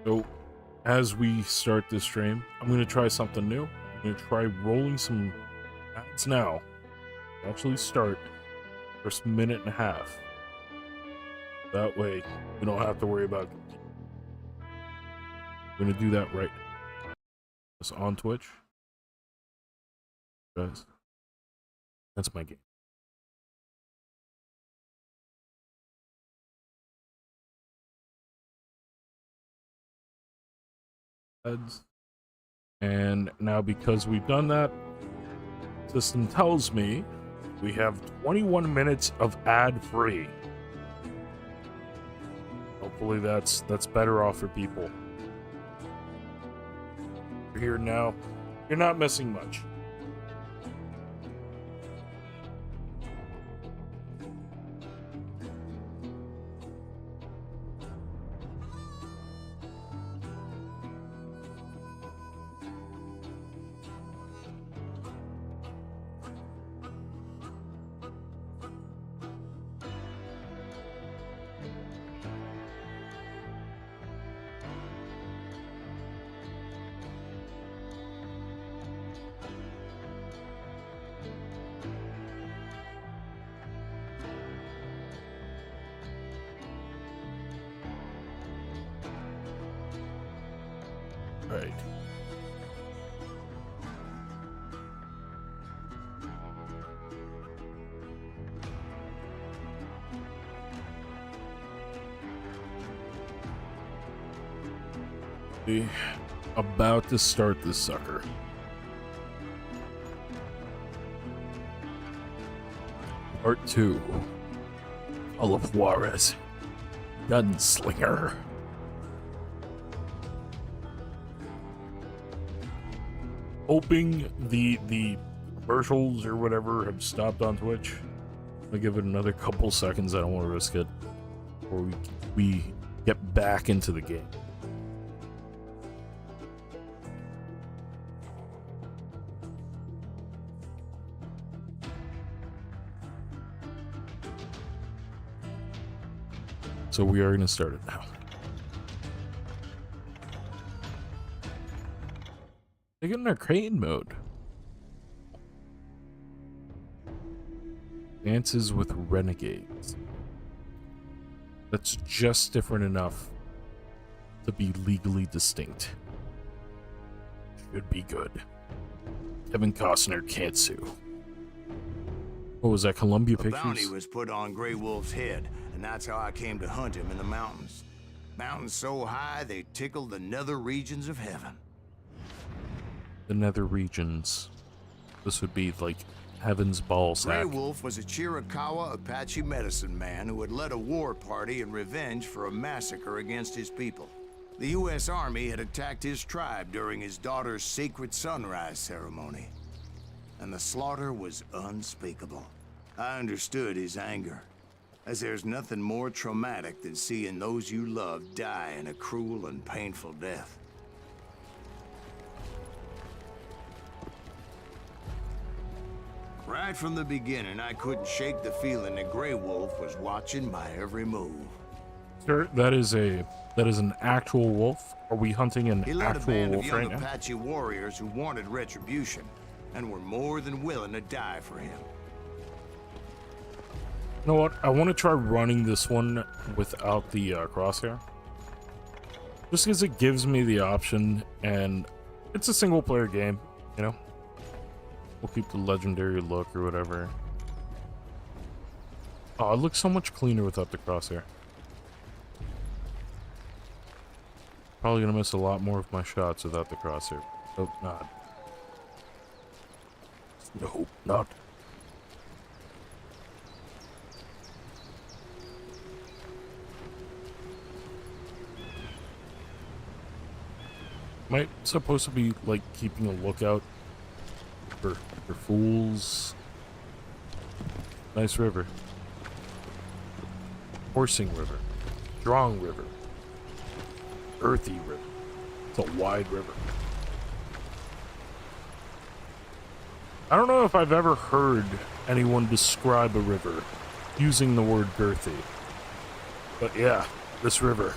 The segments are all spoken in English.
So, as we start this stream, I'm going to try something new. I'm going to try rolling some ads now. Actually start first minute and a half. That way, we don't have to worry about it. I'm going to do that right now. It's on Twitch. Guys, that's my game. And now, because we've done that, system tells me we have 21 minutes of ad free. Hopefully that's better off for people. You're here now. You're not missing much. Right. We're about to start this sucker. Part 2. All of Juarez. Gunslinger. Hoping the commercials or whatever have stopped on Twitch. I'll give it another couple seconds. I don't want to risk it before we get back into the game. So we are going to start it now. They get in arcade mode. Dances with renegades. That's just different enough to be legally distinct. Should be good. Kevin Costner can't sue. What was that, Columbia Pictures? A bounty was put on Grey Wolf's head, and that's how I came to hunt him in the mountains. Mountains so high they tickled the nether regions of heaven. The nether regions. This would be like heaven's ballsack. Grey Wolf was a Chiricahua Apache medicine man who had led a war party in revenge for a massacre against his people. The U.S. Army had attacked his tribe during his daughter's sacred sunrise ceremony, and the slaughter was unspeakable. I understood his anger, as there's nothing more traumatic than seeing those you love die in a cruel and painful death. Right from the beginning, I couldn't shake the feeling that Grey Wolf was watching my every move. Sir, that is an actual wolf. Are we hunting an He led a actual band of wolf young right now? Apache warriors who wanted retribution and were more than willing to die for him. You know what? I want to try running this one without the crosshair. Just because it gives me the option, and it's a single player game, you know? We'll keep the legendary look or whatever. Oh, it looks so much cleaner without the crosshair. Probably gonna miss a lot more of my shots without the crosshair. Hope not. Hope not. Am I supposed to be like keeping a lookout for fools? Nice river. Horsing river. Strong river. Earthy river. It's a wide river. I don't know if I've ever heard anyone describe a river using the word girthy. But yeah, this river,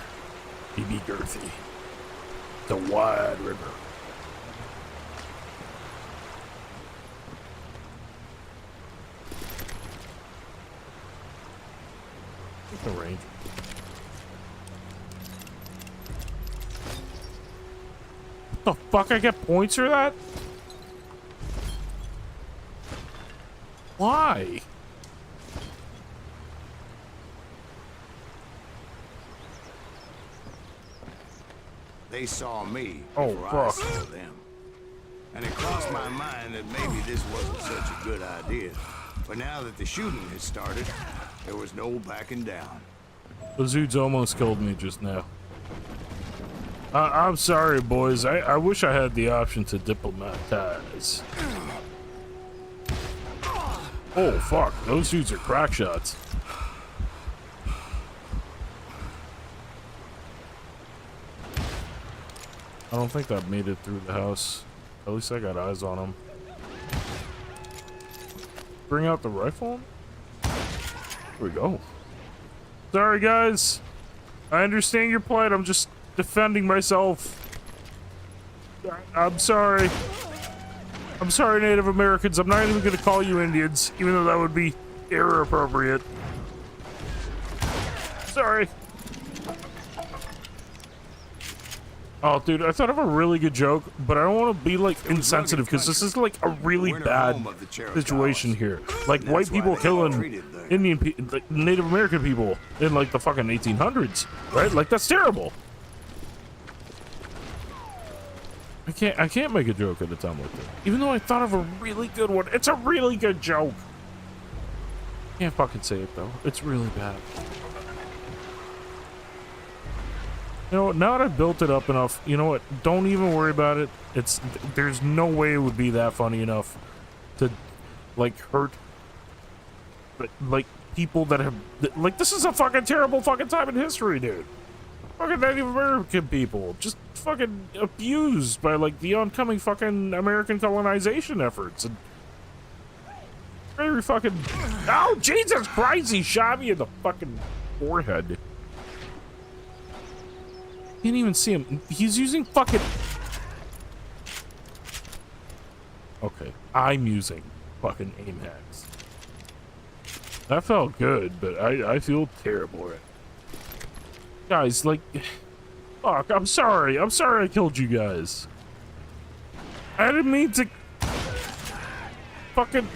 he be girthy. The wide river. The range. What the fuck? I get points for that? Why? They saw me Oh, before I fuck. saw them. And it crossed my mind that maybe this wasn't such a good idea. But now that the shooting had started, there was no backing down. Those dudes almost killed me just now. I'm sorry, boys. I wish I had the option to diplomatize. Oh, fuck. Those dudes are crack shots. I don't think that made it through the house. At least I got eyes on them. Bring out the rifle? Here we go. Sorry, guys. I understand your plight. I'm just defending myself. I'm sorry. I'm sorry, Native Americans. I'm not even going to call you Indians, even though that would be era appropriate. Sorry. Oh, dude, I thought of a really good joke, but I don't want to be, like, insensitive, because this is, like, a really bad situation here. Like, white people killing Indian people, like, Native American people in, like, the fucking 1800s, right? Like, that's terrible. I can't make a joke at a time like that. Even though I thought of a really good one. It's a really good joke. Can't fucking say it, though. It's really bad. You know what, now that I've built it up enough, you know what, don't even worry about it. There's no way it would be that funny enough to, like, hurt, like, people that have, like, this is a fucking terrible fucking time in history, dude. Fucking Native American people, just fucking abused by, like, the oncoming fucking American colonization efforts, and very fucking, oh, Jesus Christ, he shot me in the fucking forehead. Can't even see him. He's using fucking... Okay, I'm using fucking aim hacks. That felt good, but I feel terrible right now. Guys, like... Fuck, I'm sorry. I'm sorry I killed you guys. I didn't mean to... fucking...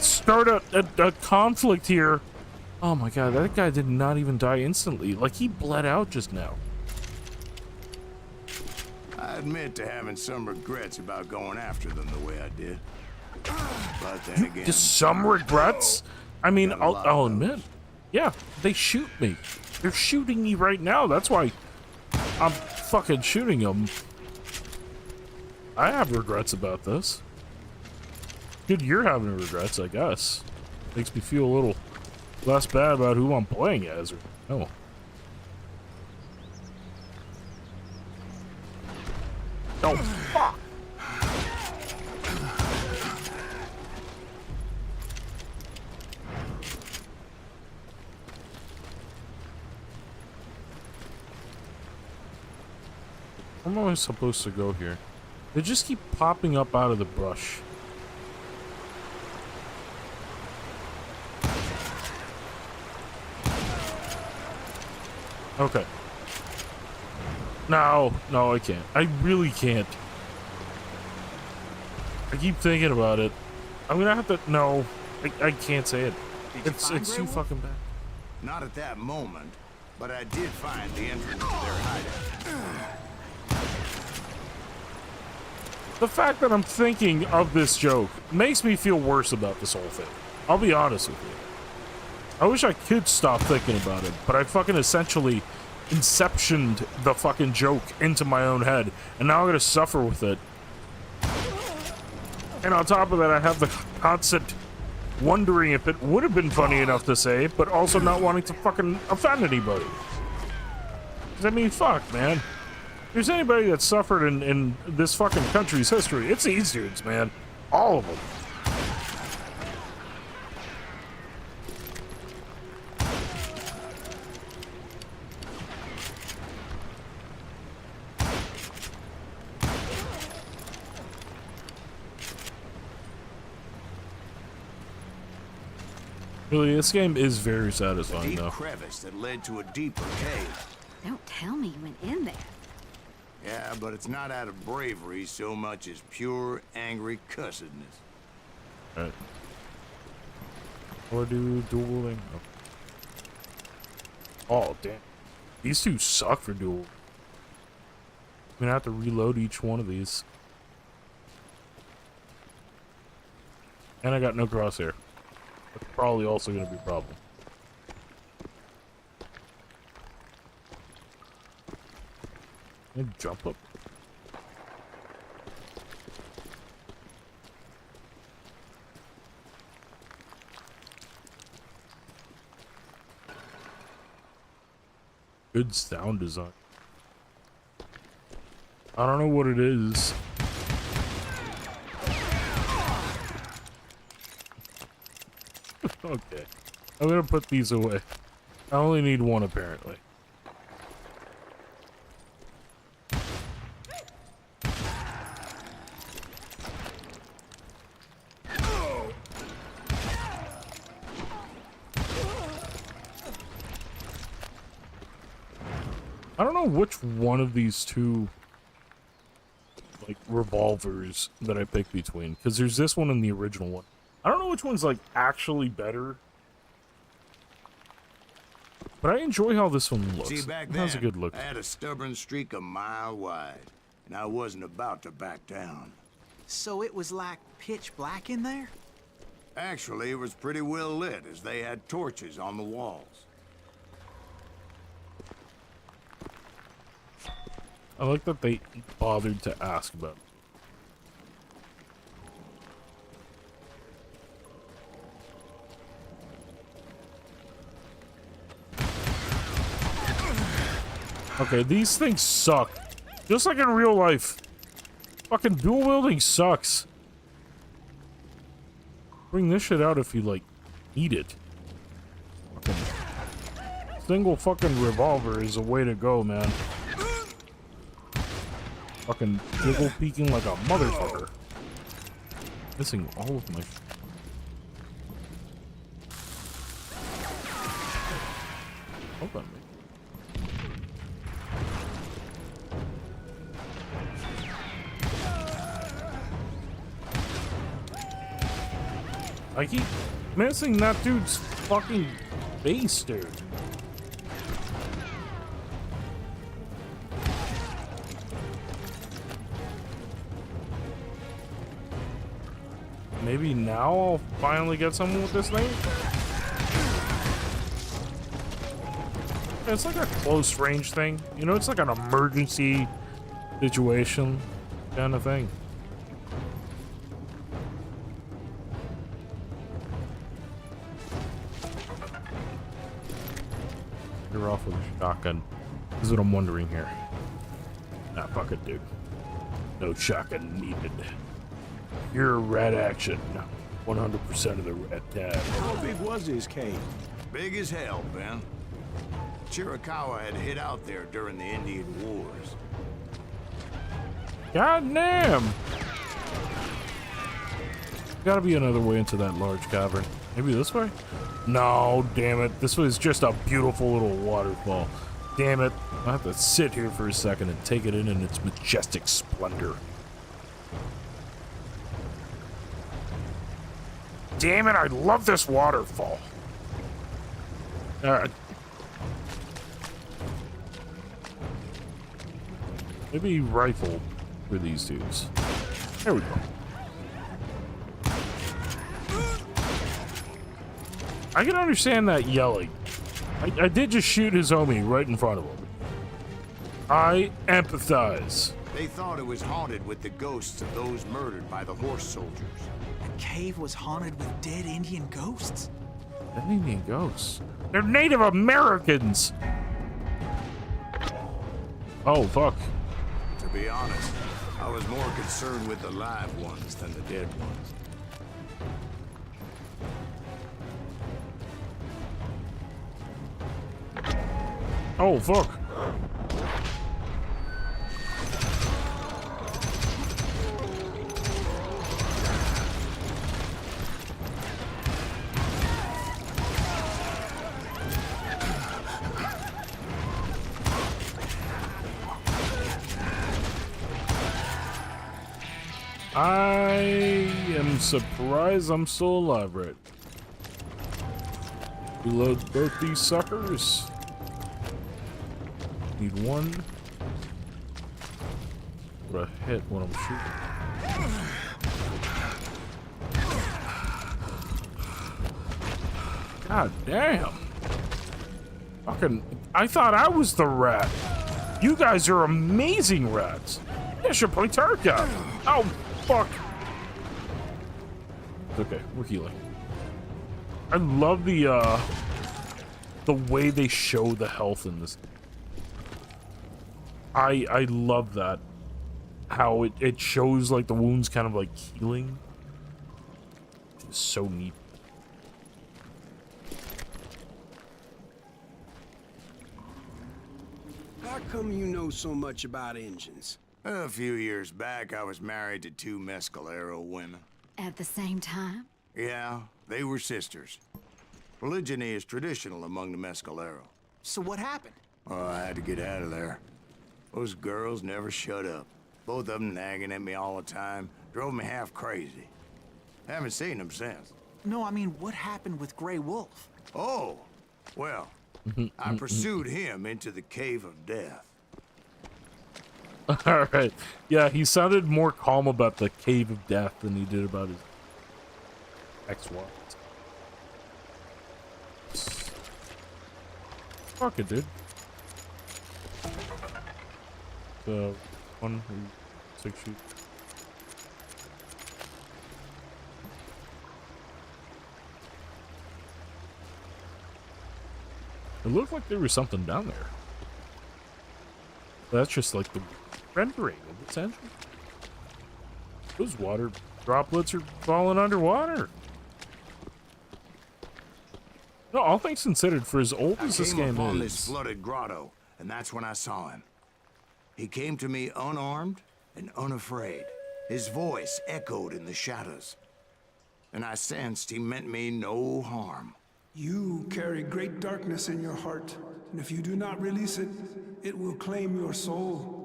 start a conflict here. Oh my god, that guy did not even die instantly. Like, he bled out just now. I admit to having some regrets about going after them the way I did. But then again... Just some regrets? I mean, I'll admit. Yeah, they shoot me. They're shooting me right now. That's why I'm fucking shooting them. I have regrets about this. Good, you're having regrets, I guess. Makes me feel a little less bad about who I'm playing as. Oh. Oh, fuck! Where am I supposed to go here? They just keep popping up out of the brush. Okay. No, I can't. I really can't. I keep thinking about it. I'm gonna have to... No, I can't say it. It's too fucking bad. Not at that moment, but I did find the entrance to their hideout. The fact that I'm thinking of this joke makes me feel worse about this whole thing. I'll be honest with you. I wish I could stop thinking about it, but I fucking essentially inceptioned the fucking joke into my own head, and now I'm gonna suffer with it. And on top of that, I have the constant wondering if it would have been funny enough to say, but also not wanting to fucking offend anybody. 'Cause I mean, fuck, man. If there's anybody that suffered in this fucking country's history, it's these dudes, man. All of them. Really, this game is very A satisfying, deep though. crevice that led to a deeper cave. Don't tell me you went in there. Yeah, but it's not out of bravery so much as pure, angry cussedness. Alright. Or do dueling. Oh, damn. These two suck for duel. I'm gonna have to reload each one of these. And I got no crosshair. That's probably also gonna be a problem. Can I jump up? Good sound design. I don't know what it is. Okay. I'm gonna put these away. I only need one, apparently. I don't know which one of these two, like, revolvers that I pick between, because there's this one and the original one. I don't know which one's, like, actually better, but I enjoy how this one looks. See, back It then, has a good look. I had a stubborn streak a mile wide, and I wasn't about to back down. So it was like pitch black in there? Actually, it was pretty well lit, as they had torches on the walls. I like that they bothered to ask about it. Okay, these things suck. Just like in real life. Fucking dual wielding sucks. Bring this shit out if you, like, need it. Fucking single fucking revolver is a way to go, man. Fucking jiggle peeking like a motherfucker. Missing all of my. Hold on, mate. I keep missing that dude's fucking base, dude. Maybe now I'll finally get someone with this thing? It's like a close range thing. You know, it's like an emergency situation kind of thing. You're off with a shotgun. This is what I'm wondering here. Nah, fuck it, dude. No shotgun needed. You're rat action. 100% of the rat tab. How big was his cave? Big as hell, Ben. Chiricahua had hid out there during the Indian Wars. God damn! Gotta be another way into that large cavern. Maybe this way? No, damn it. This was just a beautiful little waterfall. Damn it. I have to sit here for a second and take it in its majestic splendor. Damn it, I love this waterfall. Alright. Maybe rifle for these dudes. There we go. I can understand that yelling. I did just shoot his homie right in front of him. I empathize. They thought it was haunted with the ghosts of those murdered by the horse soldiers. The cave was haunted with dead Indian ghosts? Dead Indian ghosts? They're Native Americans! Oh, fuck. To be honest, I was more concerned with the live ones than the dead ones. Oh, fuck. I am surprised I'm still alive, right? Reload both these suckers. Need one. What a hit when I'm shooting. God damn. Fucking, I thought I was the rat. You guys are amazing rats. You should play Tarka. Oh, fuck. It's okay, we're healing. I love the way they show the health in this. I love that. How it shows like the wounds kind of like healing. It's so neat. How come you know so much about engines? A few years back, I was married to 2 Mescalero women. At the same time? Yeah, they were sisters. Polygyny is traditional among the Mescalero. So what happened? Oh, I had to get out of there. Those girls never shut up. Both of them nagging at me all the time. Drove me half crazy. Haven't seen them since. No, I mean, what happened with Grey Wolf? Oh, well, I pursued him into the Cave of Death. All right. Yeah, he sounded more calm about the Cave of Death than he did about his ex-wife. Fuck it, dude. The 6 shoot. It looked like there was something down there. That's just like the rendering of its engine. Those water droplets are falling underwater. No, all things considered, for as old as this I came game upon is, this flooded grotto, and that's when I saw him. He came to me unarmed and unafraid. His voice echoed in the shadows, and I sensed he meant me no harm. You carry great darkness in your heart, and if you do not release it, it will claim your soul.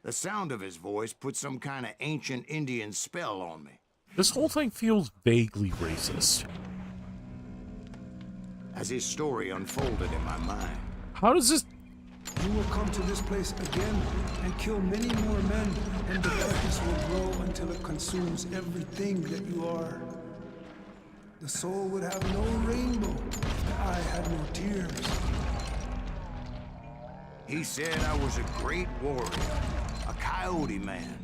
The sound of his voice put some kind of ancient Indian spell on me. this whole thing feels vaguely racist. As his story unfolded in my mind, How does this... You will come to this place again and kill many more men, and the darkness will grow until it consumes everything that you are. The soul would have no rainbow if the eye had no tears. he said I was a great warrior, a coyote man,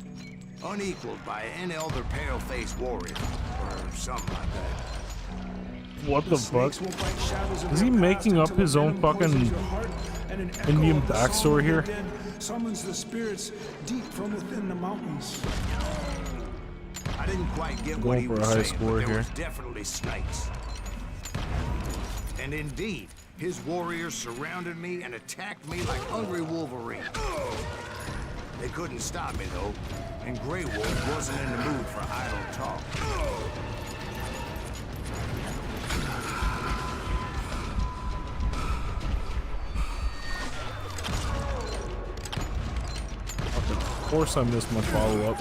unequaled by any other pale-faced warrior, or something like that. What the fuck? Snakes will bite shadows of Is your he past making up until his a own venom fucking poisons your heart, and an echo Indian of the backstory song of here? the dead summons the spirits deep from within the mountains. I didn't quite get what Going he for a was high saying, score but there here. was definitely snakes. And indeed, his warriors surrounded me and attacked me like hungry wolverines. They couldn't stop me, though, and Grey Wolf wasn't in the mood for idle talk. Of course I missed my follow-up.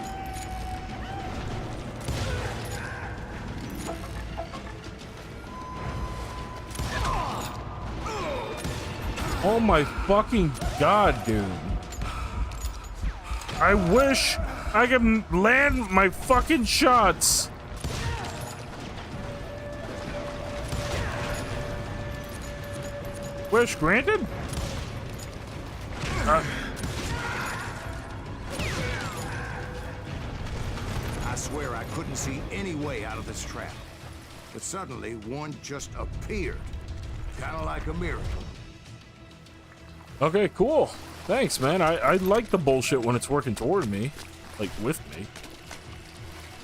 Oh my fucking god, dude. I wish I could land my fucking shots. Wish granted? I swear I couldn't see any way out of this trap. But suddenly, one just appeared. Kind of like a miracle. Okay, cool. Thanks, man. I like the bullshit when it's working toward me. Like, with me.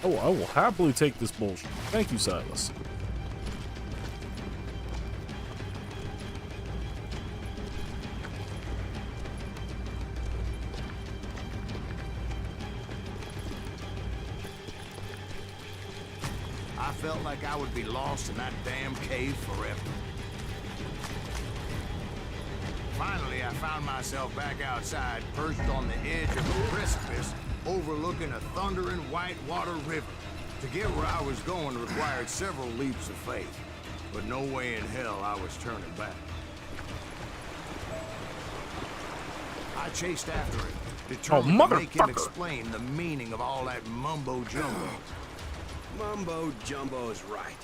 Oh, I will happily take this bullshit. Thank you, Silas. I felt like I would be lost in that damn cave forever. Finally, I found myself back outside, perched on the edge of a precipice, overlooking a thundering whitewater river. To get where I was going required several leaps of faith, but no way in hell I was turning back. I chased after him, determined to make him explain the meaning of all that mumbo-jumbo. Mumbo-jumbo's right.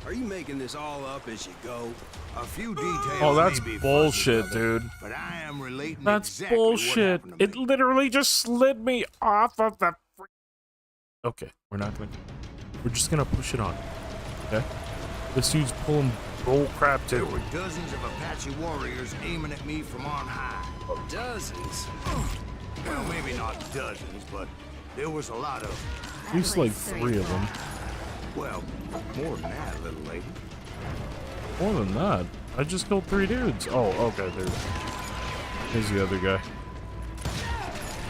Are you making this all up as you go? A few details. Oh, that's may be bullshit, fuzzy, dude. But I am relating That's exactly bullshit. What happened to It me. literally just slid me off of the. Okay, we're not gonna. We're just gonna push it on. Okay. This dude's pulling bull crap There too. were dozens of Apache warriors aiming at me from on high. Dozens. Well, maybe not dozens, but there was a lot of them. At least like 3 of them. Well, more than that, little lady. More than that. I just killed 3 dudes. Oh, okay. There's the other guy.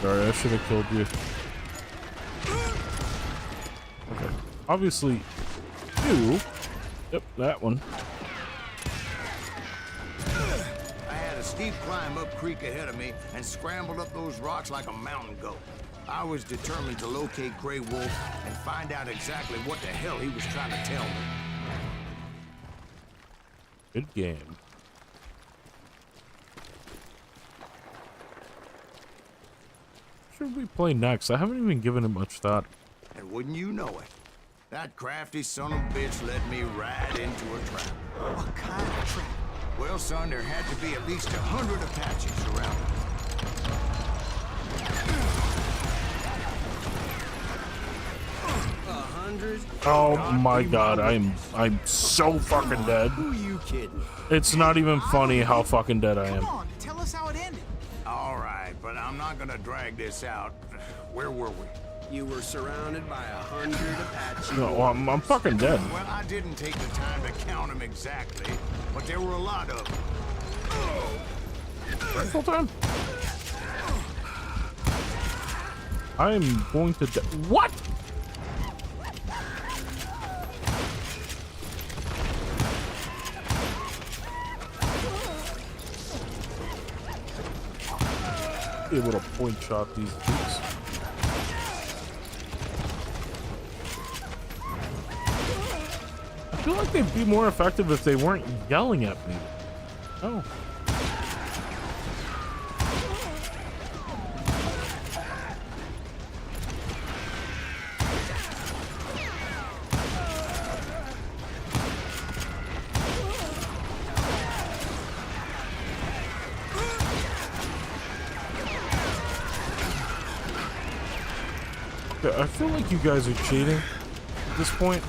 Sorry, I should have killed you. Okay. Obviously, you. Yep, that one. I had a steep climb up creek ahead of me and scrambled up those rocks like a mountain goat. I was determined to locate Grey Wolf and find out exactly what the hell he was trying to tell me. Good game. Should we play next? I haven't even given it much thought. And wouldn't you know it, that crafty son of a bitch led me right into a trap. What kind of trap? Well, son, there had to be at least 100 Apaches around. 100? Oh my god, I'm so fucking dead. Who you kidding? It's not even funny how fucking dead I am. Come on, tell us how it ended. All right, but I'm not gonna drag this out. Where were we? You were surrounded by 100 Apache. No, I'm fucking dead. Well, I didn't take the time to count them exactly, but there were a lot of them. Full time. I'm going to what? Able to point shot these dudes. I feel like they'd be more effective if they weren't yelling at me. Oh. I feel like you guys are cheating at this point.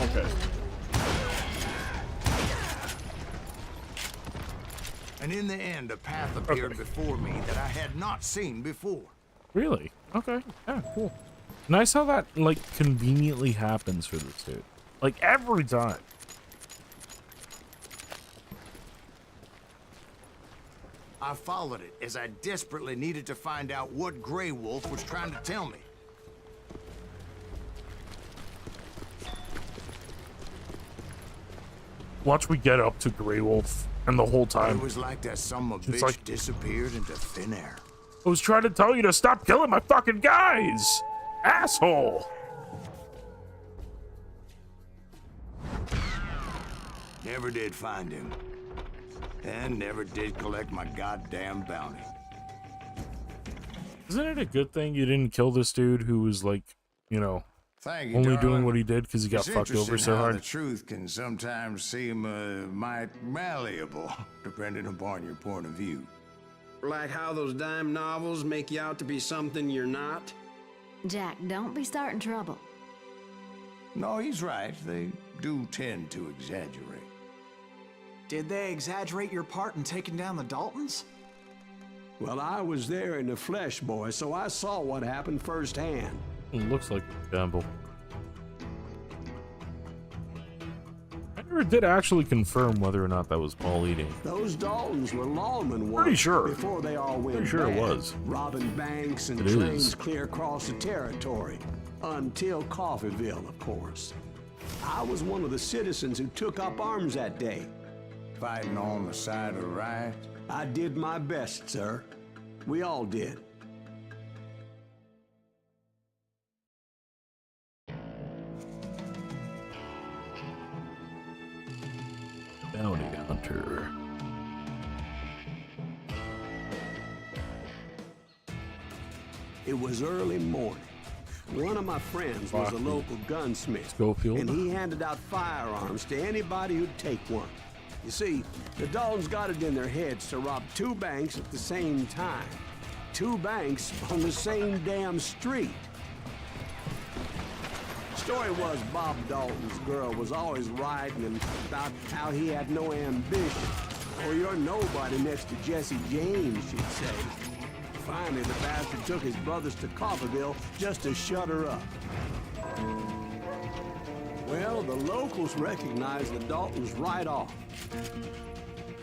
Okay. And in the end, a path appeared before me that I had not seen before. Really? Okay. Yeah, cool. Nice how that, like, conveniently happens for this dude. Like, every time. I followed it as I desperately needed to find out what Grey Wolf was trying to tell me. Watch me get up to Grey Wolf, and the whole time It was like that son of a It's bitch like- disappeared into thin air. I was trying to tell you to stop killing my fucking guys, asshole. Never did find him. And never did collect my goddamn bounty. Isn't it a good thing you didn't kill this dude who was like, you know, Thank you, only darling. doing what he did because he got It's fucked over interesting so how hard? The truth can sometimes seem might malleable, depending upon your point of view. Like how those dime novels make you out to be something you're not? Jack, don't be starting trouble. No, he's right. They do tend to exaggerate. Did they exaggerate your part in taking down the Daltons? Well, I was there in the flesh, boy, so I saw what happened firsthand. It looks like a gamble. I never did actually confirm whether or not that was Paul eating. Those Daltons were lawmen once. Pretty sure. Before they all went Pretty sure it bad, was. robbing banks and It trains is. clear across the territory. Until Coffeeville, of course. I was one of the citizens who took up arms that day. fighting on the side of right? I did my best, sir. We all did. Bounty hunter. It was early morning. One of my friends was a local gunsmith, Schofield. and he handed out firearms to anybody who'd take one. You see, the Daltons got it in their heads to rob 2 banks at the same time. 2 banks on the same damn street. Story was Bob Dalton's girl was always writing about how he had no ambition. Or you're nobody next to Jesse James, she'd say. Finally, the bastard took his brothers to Coffeyville just to shut her up. Well, the locals recognized the Daltons right off.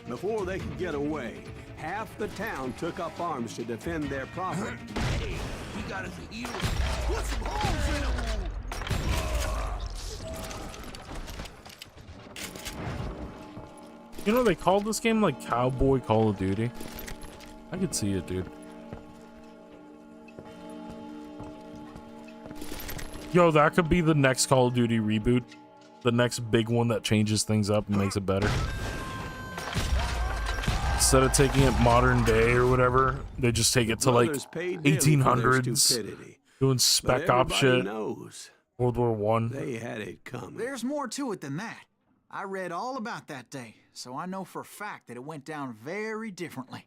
Before they could get away, half the town took up arms to defend their property. Hey, we got us an eater. Put some holes in him! You know, they called this game like Cowboy Call of Duty. I could see it, dude. Yo, that could be the next Call of Duty reboot. The next big one that changes things up and makes it better. Instead of taking it modern day or whatever, they just take it to like 1800s. Doing spec op shit. World War One. They had it coming. There's more to it than that. I read all about that day, so I know for a fact that it went down very differently.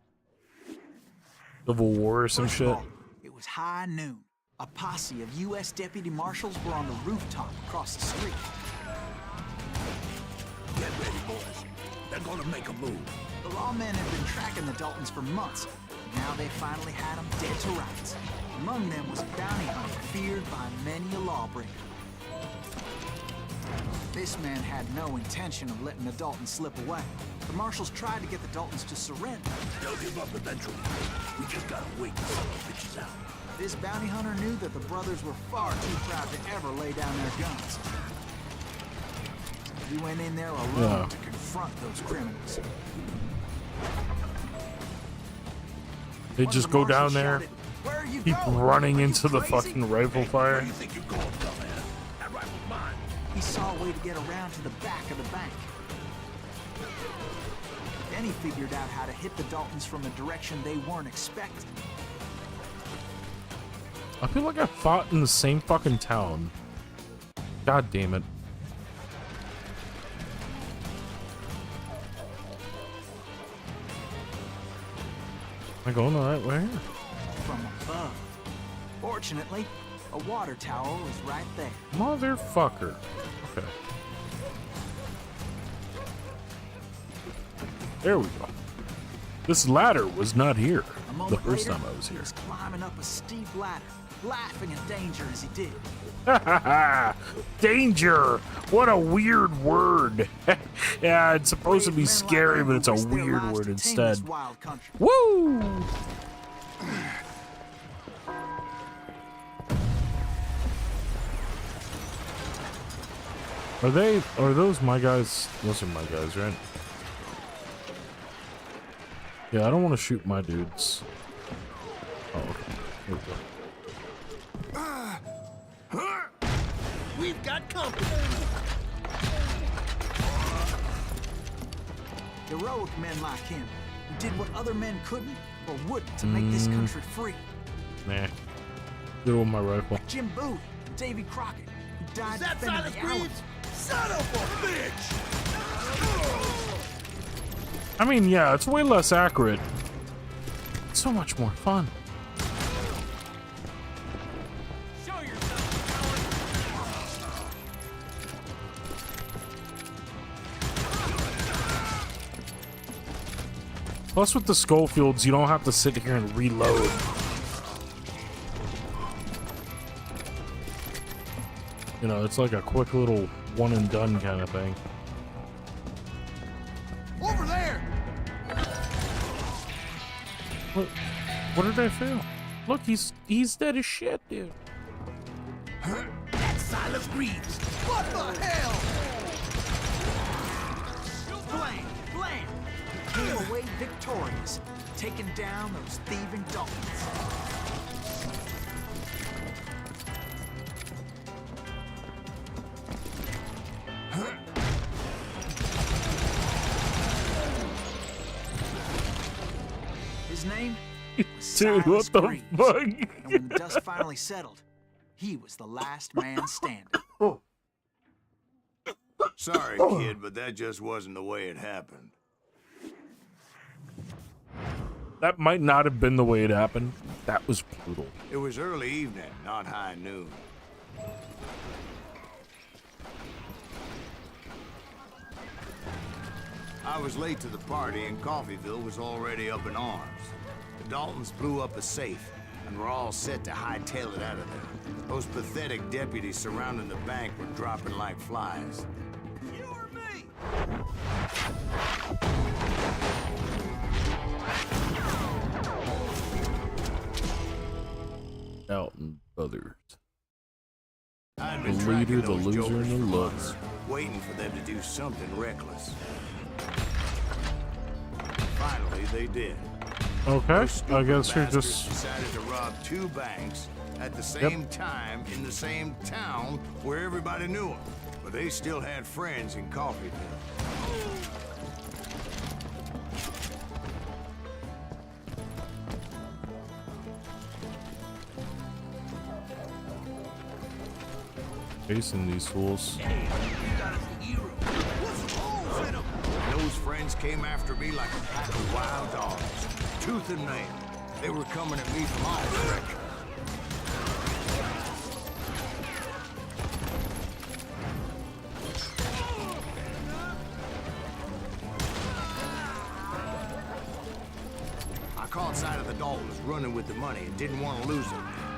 Civil War or some First shit. of all, it was high noon. A posse of U.S. deputy marshals were on the rooftop across the street. Get ready, boys. They're gonna make a move. The lawmen had been tracking the Daltons for months. Now they finally had them dead to rights. Among them was a bounty hunter feared by many a lawbreaker. This man had no intention of letting the Daltons slip away. The marshals tried to get the Daltons to surrender. They'll give up eventually. We just gotta wait until the bitches out. This bounty hunter knew that the brothers were far too proud to ever lay down their guns. He went in there alone to confront those criminals. They just go down there, "Where are you keep going? running Are you into the crazy?" fucking rifle fire. Where you think you're going, dumbass? That rifle's mine. He saw a way to get around to the back of the bank. Then he figured out how to hit the Daltons from a direction they weren't expecting. I feel like I fought in the same fucking town. God damn it. Am I going the right way? From above. Fortunately, a water tower was right there. Motherfucker. Okay. There we go. This ladder was not here A the moment first later, time I was he here. was climbing up a steep ladder, laughing at danger as he did. Danger! What a weird word. Yeah, it's supposed to be Brave men like scary, him but it's a risked their weird lives word to tame instead. this wild country. Woo! Are those my guys? Those are my guys, right? Yeah, I don't want to shoot my dudes. Oh, okay. Here we go. We've got company. Heroic men like him, who did what other men couldn't or wouldn't to make this country free. Nah. Good with my rifle. Jim Bowie, Davy Crockett, who died Is that defending Silas the Alamo. Reeves? Son of a bitch! I mean, yeah, it's way less accurate. It's so much more fun. Show yourself, Plus, with the Schofields, you don't have to sit here and reload. You know, it's like a quick little one and done kind of thing. over there! What did I fail? Look, he's dead as shit, dude. That's Silas Reeves. What the hell? Blame! victorious, taking down those thieving Daltons. His name was Dude, Silas what the Greaves. fuck? And when the dust finally settled, he was the last man standing. Sorry, kid, but that just wasn't the way it happened. That might not have been the way it happened. That was brutal. It was early evening, not high noon. I was late to the party, and Coffeyville was already up in arms. The Daltons blew up a safe, and were all set to hightail it out of there. Those pathetic deputies surrounding the bank were dropping like flies. You or me? Dalton Brothers. I'd been The leader, tracking the those loser, jokers and the for lover. months, waiting for them to do something reckless. Finally, they did. Okay, Those I stupid guess you're bastards just... decided to rob two banks at the same time in the same town where everybody knew them. But they still had friends in Coffeyville. Facing these fools. And those friends came after me like a pack of wild dogs, tooth and nail. They were coming at me from all directions. I caught sight of the Daltons running with the money and didn't want to lose it.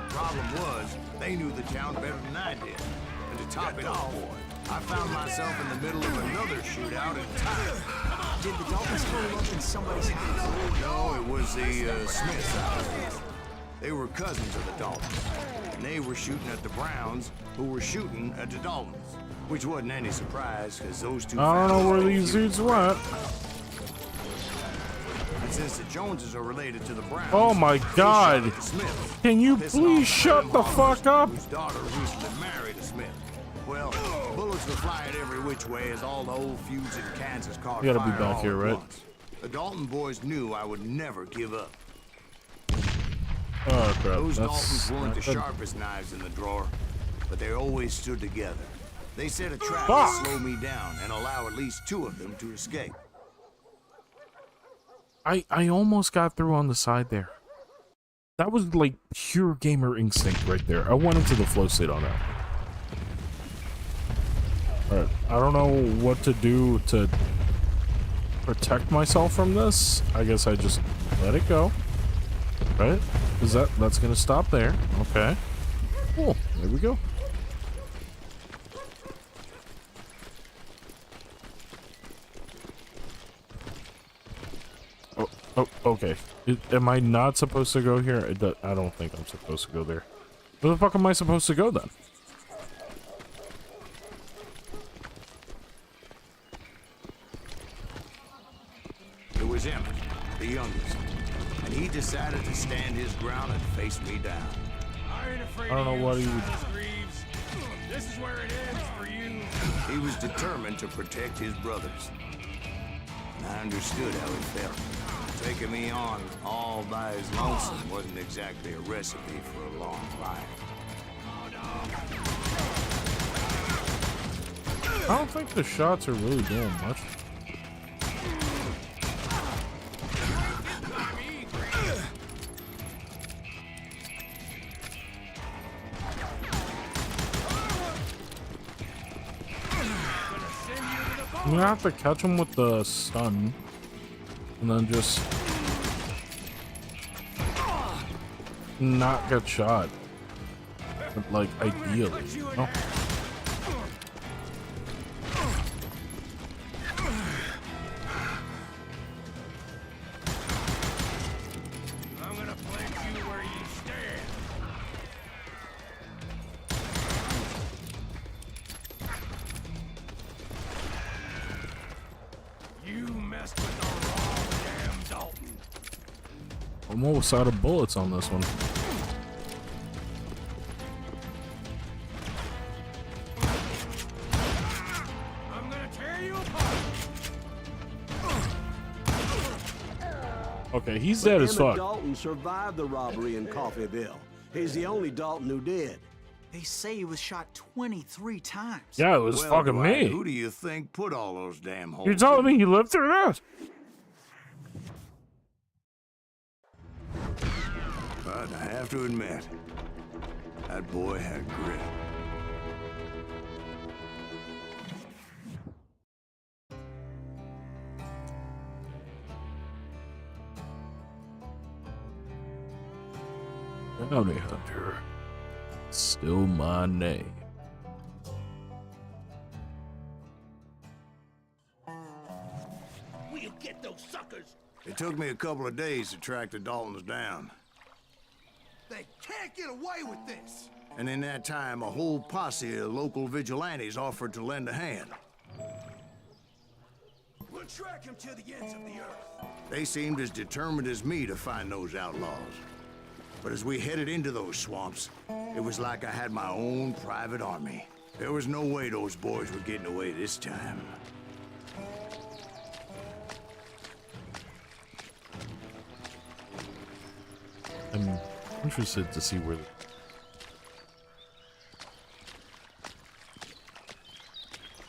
Problem was, they knew the town better than I did. And to top it off, I found myself in the middle of another shootout in time. Did the Daltons pull up in somebody's house? No, it was the Smiths' house. They were cousins of the Daltons, and they were shooting at the Browns, who were shooting at the Daltons, which wasn't any surprise, because those two I don't know where families these dudes went. And since the Joneses are related to the Browns, Oh my they shot God. at the Smiths, Can you pissing off please shut the grandmothers fuck up? Whose daughter recently married a Smith. Well, bullets were flying every which way as all the old feuds in Kansas caught You gotta fire be back all here, at right? once. The Dalton boys knew I would never give up. Oh crap, Those that's Daltons weren't not the good. sharpest knives in the drawer, but they always stood together. They set a trap Fuck. to slow me down and allow at least two of them to escape. I almost got through on the side there. That was like pure gamer instinct right there. I went into the flow state on that. Alright, I don't know what to do to protect myself from this. I guess I just let it go. Right? Is that's gonna stop there. Okay. Cool. There we go. Oh, okay. Am I not supposed to go here? I don't think I'm supposed to go there. Where the fuck am I supposed to go then? It was Emmett, the youngest, and he decided to stand his ground and face me down. I don't know what he would... This is where it ends for you. He was determined to protect his brothers. And I understood how he felt. Taking me on all by his lonesome wasn't exactly a recipe for a long life. I don't think the shots are really doing much. I'm gonna have to catch him with the stun, and then just not get shot. But, like, ideally, you know? I'm gonna plant you where you stand. You messed with the wrong damn Dalton. I'm almost out of bullets on this one. I'm gonna tear you apart. Okay, he's dead as Emmett fuck. Dalton survived the robbery in Coffeyville. He's the only Dalton who did. They say he was shot 23 times. Yeah, it was Well, fucking Dwight, me. who do you think put all those damn holes? You're telling me he lived through that? But I have to admit, that boy had grit. Bounty Hunter. Still my name. We'll get those suckers. It took me a couple of days to track the Daltons down. They can't get away with this. And in that time, a whole posse of local vigilantes offered to lend a hand. We'll track him to the ends of the earth. They seemed as determined as me to find those outlaws. But as we headed into those swamps, it was like I had my own private army. There was no way those boys were getting away this time. I'm interested to see where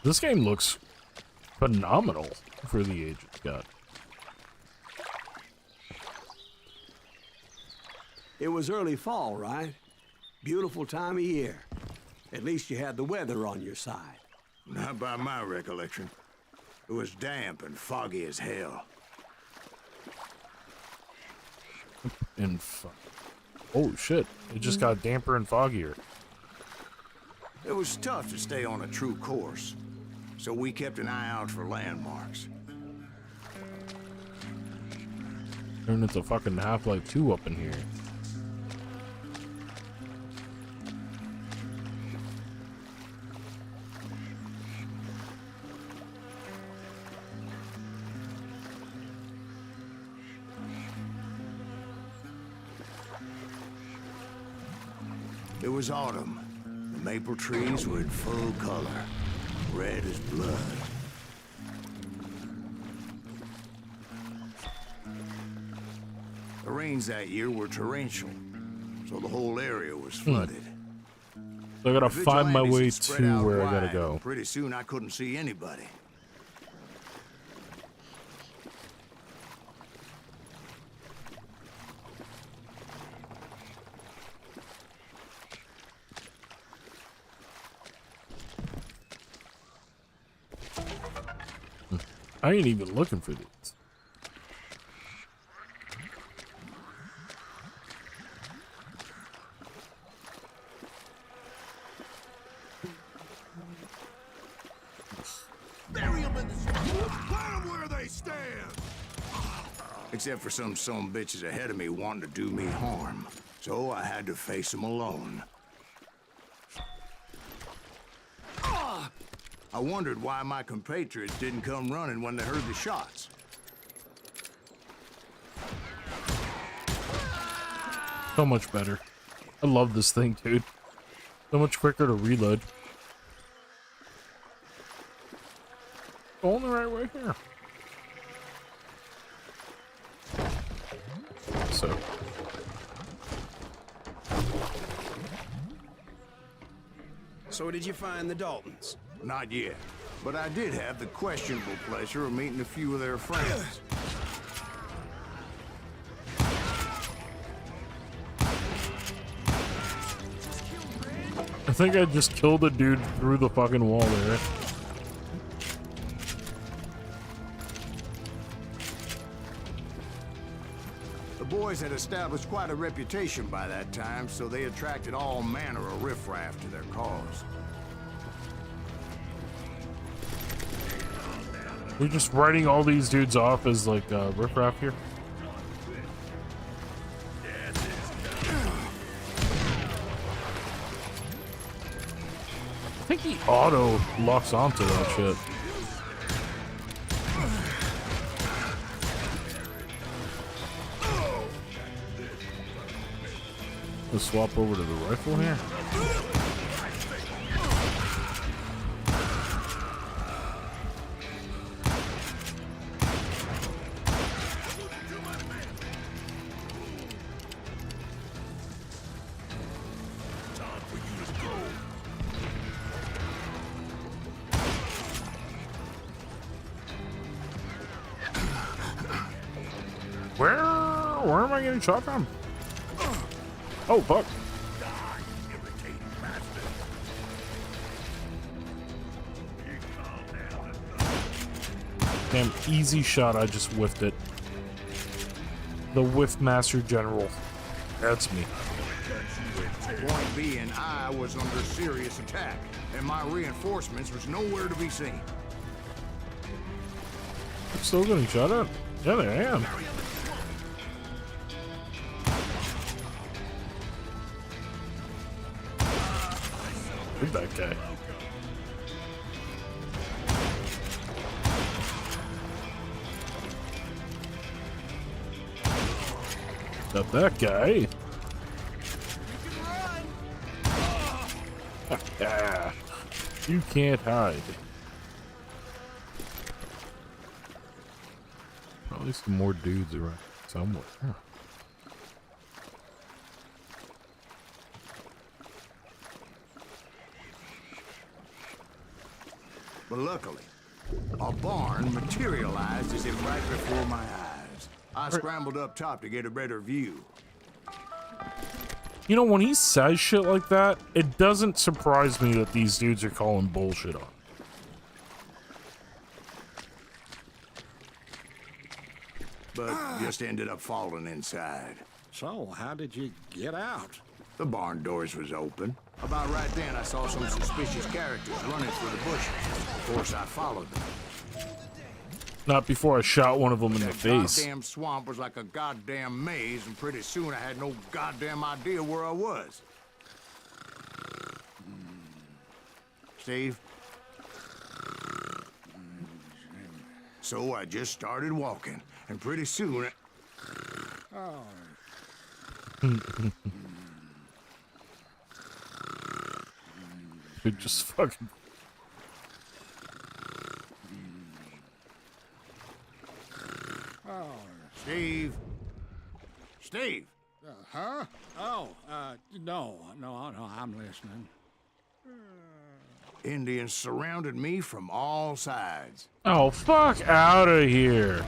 this game looks phenomenal for the age it's got. It was early fall, right? Beautiful time of year. At least you had the weather on your side. Not by my recollection. It was damp and foggy as hell. And oh shit, it just got damper and foggier. It was tough to stay on a true course, so we kept an eye out for landmarks. Turned into fucking Half-Life 2 up in here. It was autumn. The maple trees were in full color, red as blood. The rains that year were torrential, so the whole area was flooded. So I gotta The find my vigilantes way had spread to out where I gotta wide, go. and pretty soon I couldn't see anybody. I ain't even looking for these. Bury them in the swamp. Plant them where they stand. Except for some bitches ahead of me wanting to do me harm. So I had to face them alone. I wondered why my compatriots didn't come running when they heard the shots. So much better. I love this thing, dude. So much quicker to reload. Going the right way here. So. So did you find the Daltons? Not yet. But I did have the questionable pleasure of meeting a few of their friends. I think I just killed a dude through the fucking wall there. The boys had established quite a reputation by that time, so they attracted all manner of riffraff to their cause. We're just writing all these dudes off as like riffraff here. I think he auto locks onto that shit. Let's swap over to the rifle here. Where am I getting shot from? Oh, fuck. Damn, easy shot. I just whiffed it. The Whiff Master General. That's me. Point being, I was under serious attack, and my reinforcements was nowhere to be seen. I'm still getting shot at. Yeah, there I am. Where's that guy? Not that guy. You can't hide. Probably some more dudes around somewhere. Huh. But luckily, a barn materialized as if right before my eyes. I scrambled up top to get a better view. You know, when he says shit like that, it doesn't surprise me that these dudes are calling bullshit on. But just ended up falling inside. So, how did you get out? The barn doors was open. About right then, I saw some suspicious characters running through the bushes. Of course, I followed them. Not before I shot one of them in the That face. goddamn swamp was like a goddamn maze, and pretty soon I had no goddamn idea where I was. Steve? So I just started walking, and pretty soon... It just fucking... Steve? Steve? Huh? Oh, no, I'm listening. Indians surrounded me from all sides. Oh, fuck out of here.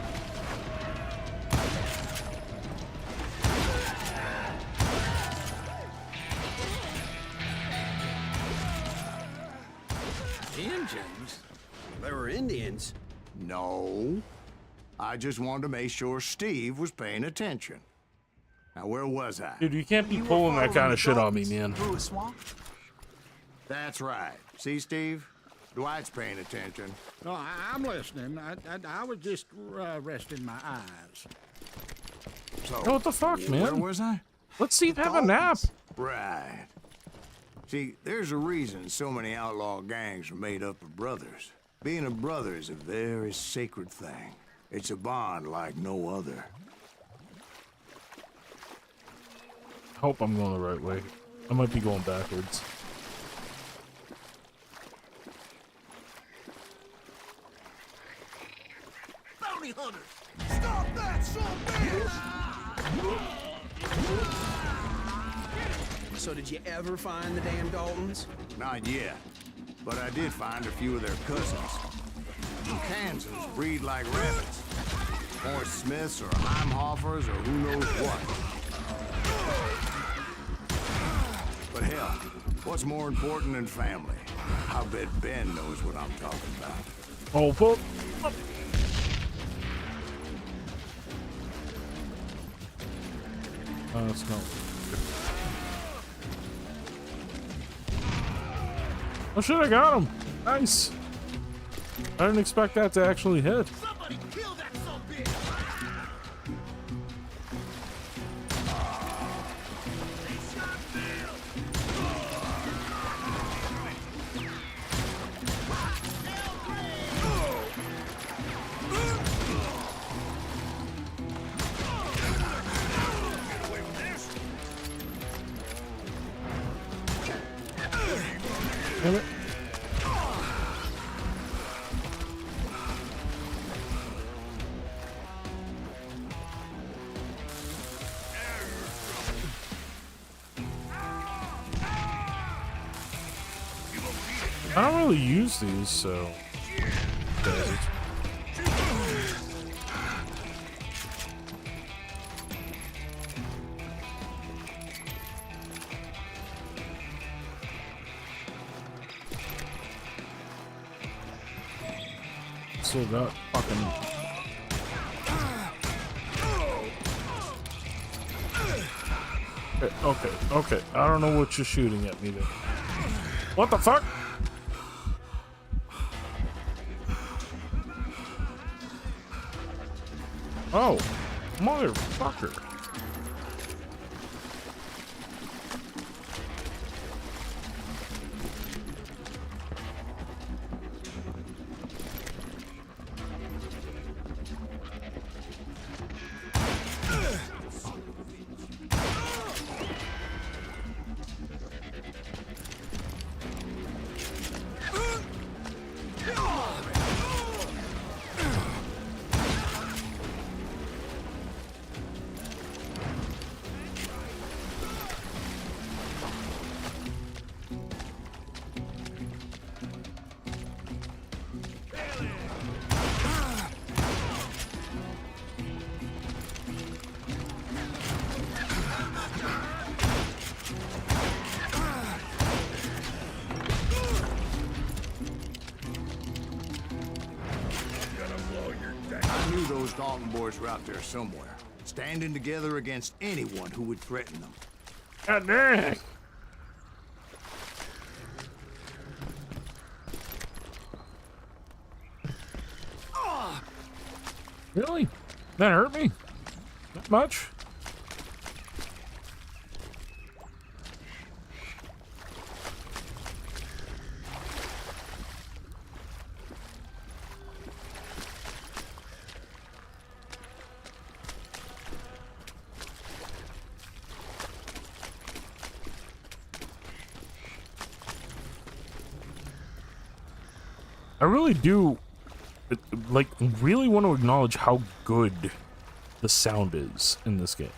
Indians? They were Indians. No. I just wanted to make sure Steve was paying attention. Now, where was I? Dude, you can't be You were pulling that following kind the of shit on me, Daltons man. Through a swamp? That's right. See, Steve? Dwight's paying attention. No, I'm listening. I was just resting my eyes. So, Oh, what the fuck, where man? was I? Let's see if have a nap. Right. See, there's a reason so many outlaw gangs are made up of brothers. Being a brother is a very sacred thing. It's a bond like no other. I hope I'm going the right way. I might be going backwards. Bounty hunters! Stop that, son bitch! So did you ever find the damn Daltons? Not yet. But I did find a few of their cousins. Kansans breed like rabbits. Or Smiths or Heimhoffers or who knows what. But hell, what's more important than family? I bet Ben knows what I'm talking about. Oh, fuck. Let's go. Oh shit, I got him. Nice. I didn't expect that to actually hit. Somebody kill that son bitch! Damn it. I don't really use these, so. Still got fucking. Okay. I don't know what you're shooting at me there. What the fuck? Oh, motherfucker. I knew those Dalton boys were out there somewhere, standing together against anyone who would threaten them. God dang. Really? That hurt me? That much? I really do, like, really want to acknowledge how good the sound is in this game.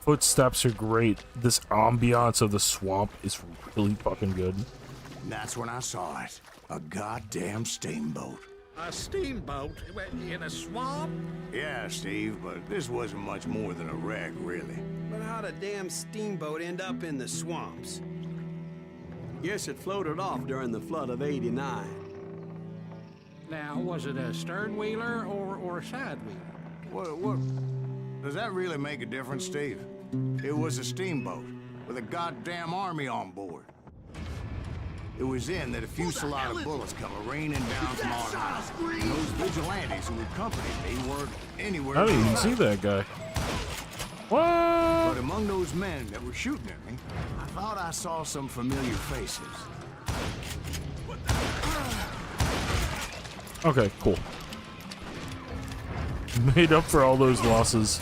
Footsteps are great. This ambiance of the swamp is really fucking good. And that's when I saw it. A goddamn steamboat. A steamboat in a swamp? Yeah, Steve, but this wasn't much more than a wreck, really. But how'd a damn steamboat end up in the swamps? Guess it floated off during the flood of '89. Now, was it a stern wheeler or a side wheeler? What? Does that really make a difference, Steve? It was a steamboat with a goddamn army on board. It was then that a fusillade of bullets come raining down from on high. And those vigilantes who accompanied me weren't anywhere. I didn't even see that guy. What? But among those men that were shooting at me, I thought I saw some familiar faces. Okay, cool. Made up for all those losses.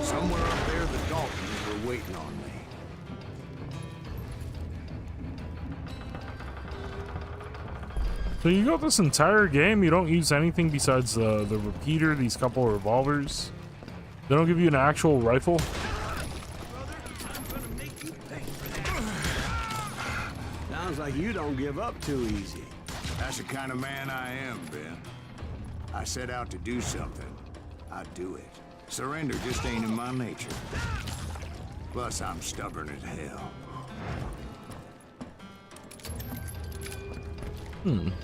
Somewhere up there, the Daltons were waiting on me. So you got this entire game, you don't use anything besides the repeater, these couple of revolvers? They don't give you an actual rifle? Sounds like you don't give up too easy. That's the kind of man I am, Ben. I set out to do something. I do it. Surrender just ain't in my nature. Plus, I'm stubborn as hell.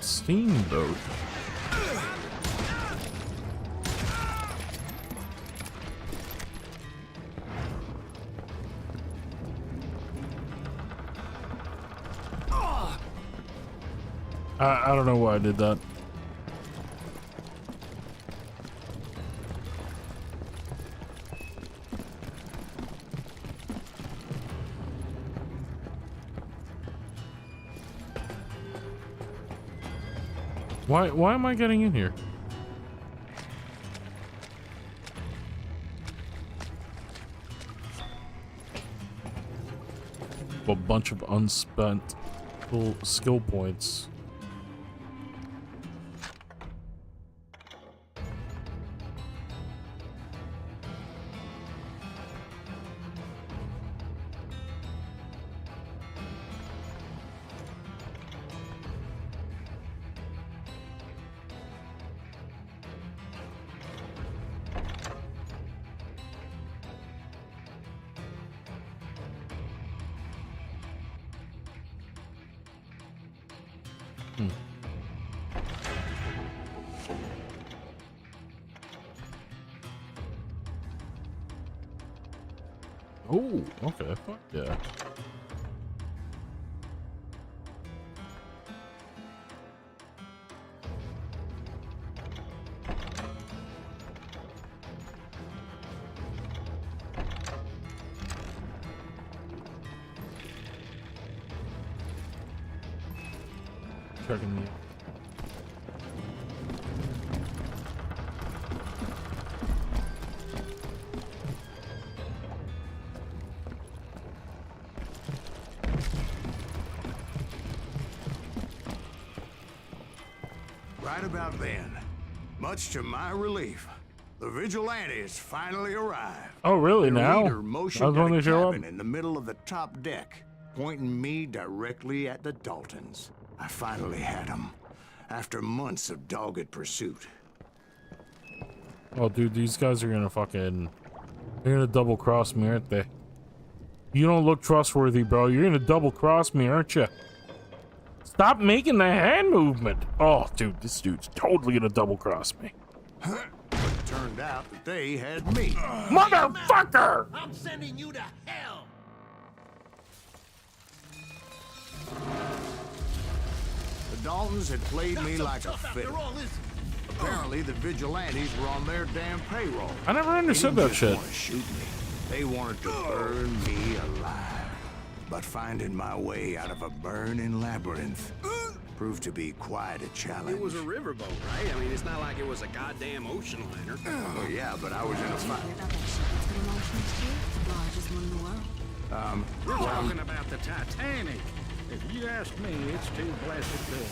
Steamboat. I don't know why I did that. Why am I getting in here? a bunch of unspent skill points. Oh, okay. Fuck yeah. Checking the Right about then, much to my relief, the vigilantes finally arrived. Oh, really? Their Now? leader That motioned was when at a they show up? cabin in the middle of the top deck, pointing me directly at the Daltons. I finally had them, after months of dogged pursuit. Oh, dude, these guys are gonna fucking... They're gonna double cross me, aren't they? You don't look trustworthy, bro. You're gonna double cross me, aren't you? Stop making the hand movement. Oh, dude, this dude's totally gonna double cross me. But it turned out that they had me. Motherfucker! I'm sending you to hell! The Daltons had played me like a Tough fiddle. after all this. Apparently, the vigilantes were on their damn payroll. I never They understood didn't that just shit. want to shoot me. They wanted to burn me alive. But finding my way out of a burning labyrinth proved to be quite a challenge. It was a riverboat, right? I mean, it's not like it was a goddamn ocean liner. Oh, yeah, but I was in a fight. Hear about that ship that's gonna launch next year? The largest one in the world. We're talking about the Titanic. If you ask me, it's too blessed big.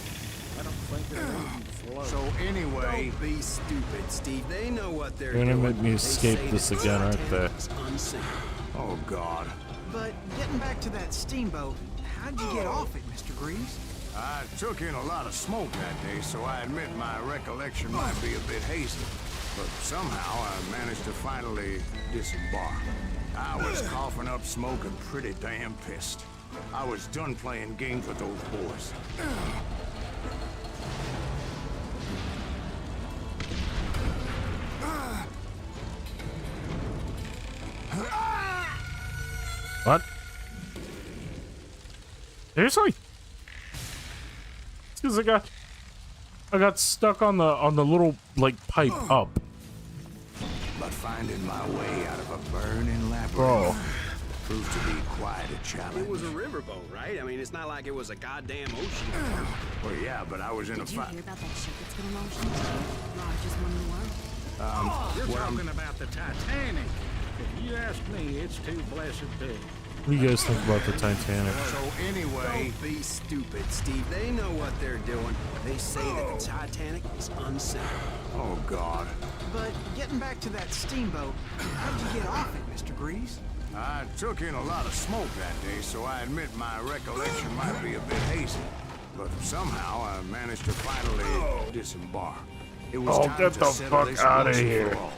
I don't think it'll even float. So anyway, Don't be stupid, Steve. They know what they're They're doing. gonna make me They escape say this that again, aren't they? Titanic's unsafe. oh God. But getting back to that steamboat, how'd you get off it, Mr. Greaves? I took in a lot of smoke that day, so I admit my recollection might be a bit hazy. But somehow I managed to finally disembark. I was coughing up smoke and pretty damn pissed. I was done playing games with those boys. What? Seriously? It's 'cause I got stuck on the little like pipe up. But finding my way out of a burning labyrinth Bro. proved to be quite a It challenge. was a riverboat, right? I mean, it's not like it was a goddamn ocean liner. Well, yeah, but I was in a Did you fight. hear about that ship that's gonna launch next year? The largest one in the world. You're talking about the Titanic. If you ask me, it's too blessed big. What do you guys think about the Titanic? So anyway, Don't be stupid, Steve. They know what they're doing. They say that the Titanic is unsafe. oh God. But getting back to that steamboat, how'd you get off it, Mr. Greaves? I took in a lot of smoke that day, so I admit my recollection might be a bit hazy. But somehow I managed to finally disembark. It was Oh, time get to the settle fuck this outta once and for here. all.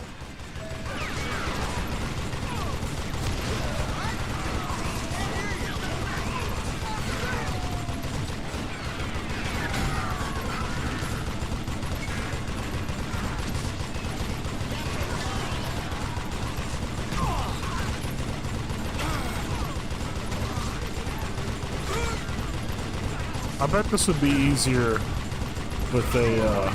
I bet this would be easier with a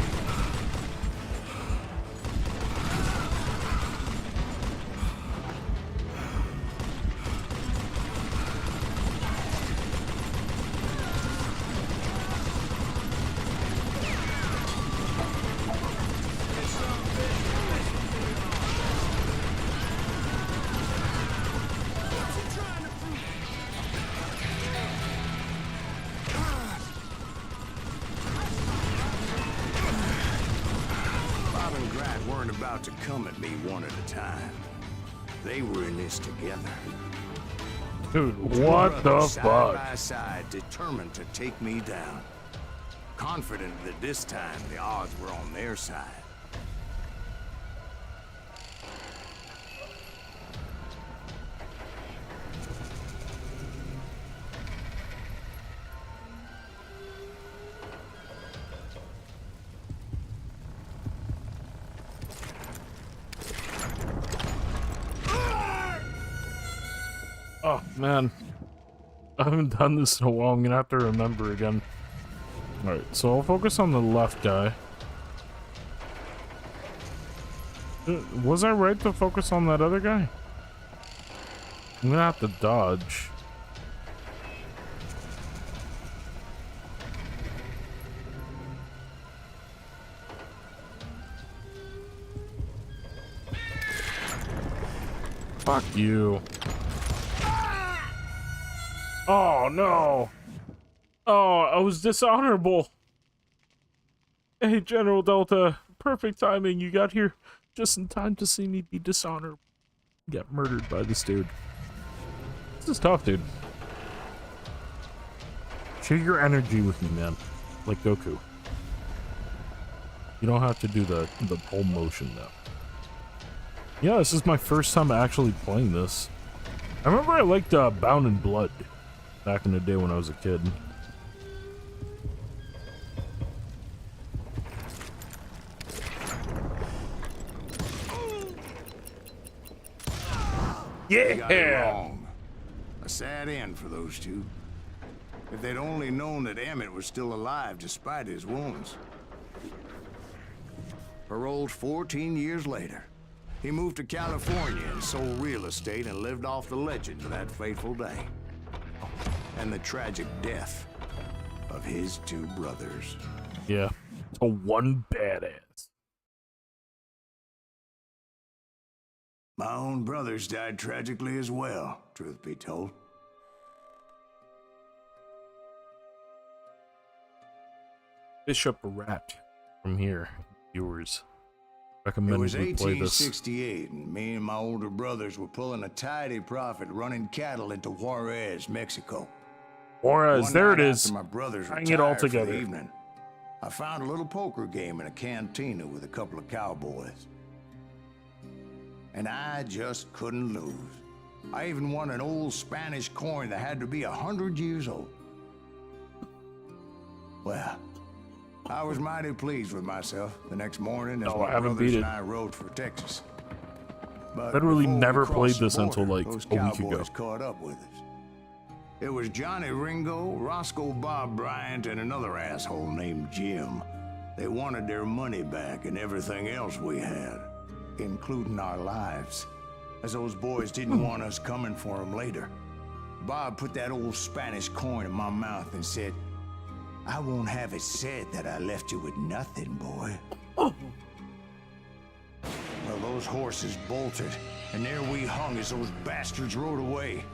Bob and Grant weren't about to come at me one at a time. They were in this together. Dude, Two what the brothers fuck? Side by side, determined to take me down. Confident that this time the odds were on their side. Oh man, I haven't done this in a while. I'm gonna have to remember again. Alright, so I'll focus on the left guy. Was I right to focus on that other guy? I'm gonna have to dodge. Fuck you. Oh no. Oh, I was dishonorable. Hey, General Delta. Perfect timing. You got here just in time to see me be dishonorable. Get murdered by this dude. This is tough, dude. Share your energy with me, man. Like Goku. You don't have to do the pull motion now. Yeah, this is my first time actually playing this. I remember I liked Bound in Blood back in the day when I was a kid. They got it wrong. A sad end for those two. If they'd only known that Emmett was still alive despite his wounds. Paroled 14 years later, he moved to California and sold real estate and lived off the legend of that fateful day. And the tragic death of his two brothers. Yeah. So one badass. My own brothers died tragically as well, truth be told. Bishop Rat from here, viewers. It Recommend was we play this. 1868, and me and my older brothers were pulling a tidy profit running cattle into Juarez, Mexico. Juarez, One there it night is. after my brothers Hang it all retired for the together. evening, I found a little poker game in a cantina with a couple of cowboys. And I just couldn't lose. I even won an old Spanish coin that had to be 100 years old. Well, I was mighty pleased with myself the next morning as No, I my haven't brothers beat and it. I rode for Texas. But Literally before we never crossed played the this until, border, like, those a week ago. cowboys caught up with us. It was Johnny Ringo, Roscoe Bob Bryant, and another asshole named Jim. They wanted their money back and everything else we had, including our lives, as those boys didn't want us coming for them later. Bob put that old Spanish coin in my mouth and said, "I won't have it said that I left you with nothing, boy." Well, those horses bolted, and there we hung as those bastards rode away.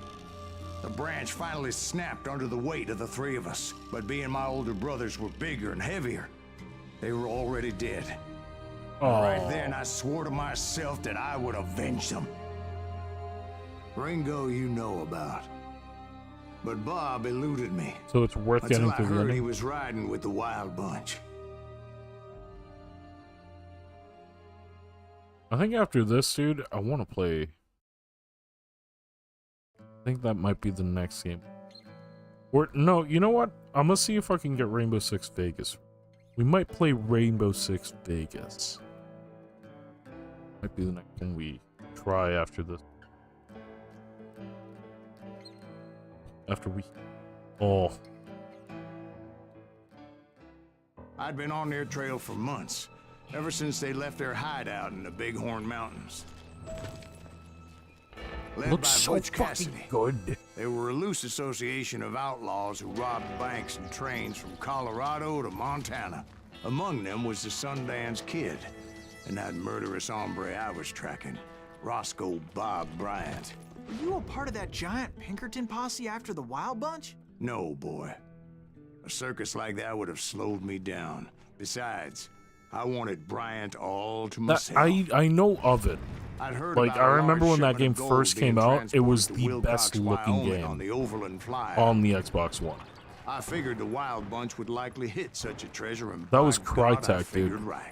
The branch finally snapped under the weight of the three of us, but being my older brothers were bigger and heavier, they were already dead. Right then, I swore to myself that I would avenge them. Ringo you know about. But Bob eluded me. So it's worth Until getting I to the heard he ending. was riding with the Wild Bunch. I think after this, dude, I want to play. I think that might be the next game. Or no, you know what? I'm gonna see if I can get Rainbow Six Vegas. We might play Rainbow Six Vegas. Might be the next thing we try after this. After we... Oh. I'd been on their trail for months, ever since they left their hideout in the Bighorn Mountains. Led Looks by so Butch fucking Cassidy. good. They were a loose association of outlaws who robbed banks and trains from Colorado to Montana. Among them was the Sundance Kid, and that murderous hombre I was tracking, Roscoe Bob Bryant. Were you a part of that giant Pinkerton posse after the Wild Bunch? No, boy. A circus like that would have slowed me down. Besides, I wanted Bryant all to That myself. I know of it. I'd heard Like, about I a remember large when that shipment game of gold first being came out, it was transported to the Wilcox, best looking Wyoming game on the Overland Flyer. on the Xbox One. I figured the Wild Bunch would likely hit such a treasure, and That was by God, I Crytek, dude. figured right.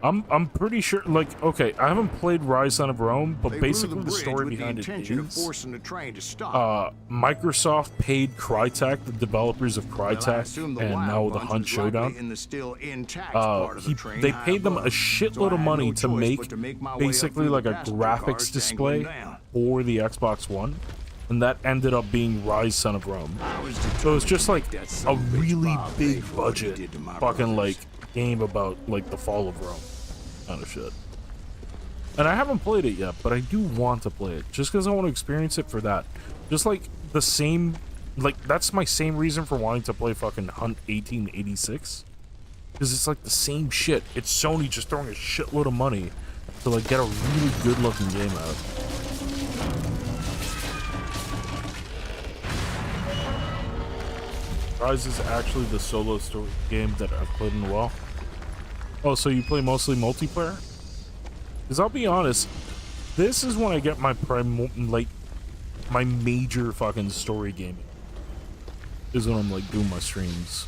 I'm pretty sure, like, okay, I haven't played Rise Son of Rome, but They basically blew the bridge story with behind the it intention of is, forcing the train to stop. Microsoft paid Crytek, the developers of Well, I Crytek, assume the and Wild now the Bunch Hunt was likely Showdown. in the still intact part of the train They high paid them a above, so shitload I of had money no to choice make but to make my way up basically through like the a passenger graphics cars display dangling down. for the Xbox One, and that ended up being Rise Son of Rome. I was So it's just like determined to make that a son of a bitch really Bob pay big for what he budget did to my fucking brothers. like game about like the fall of Rome kind of shit. And I haven't played it yet, but I do want to play it just because I want to experience it for that. Just like the same, like that's my same reason for wanting to play fucking Hunt 1886, because it's like the same shit. It's Sony just throwing a shitload of money to like get a really good looking game out. Rise is actually the solo story game that I've played in a while. Oh, so you play mostly multiplayer? Because I'll be honest, this is when I get my my major fucking story gaming. Is when I'm like doing my streams.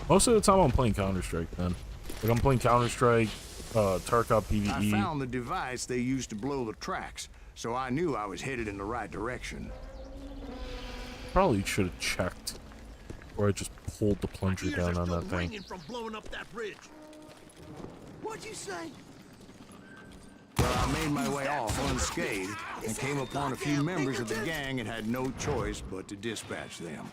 Most of the time I'm playing Counter-Strike then. Like I'm playing Counter-Strike, Tarkov I PvE. found the device they used to blow the tracks, so I knew I was headed in the right direction. Probably should have checked. Or I just pulled the plunger down on that thing. From blowing up that bridge. What'd you say? Well, I made my way off unscathed and came upon a few members of the gang and had no choice but to dispatch them.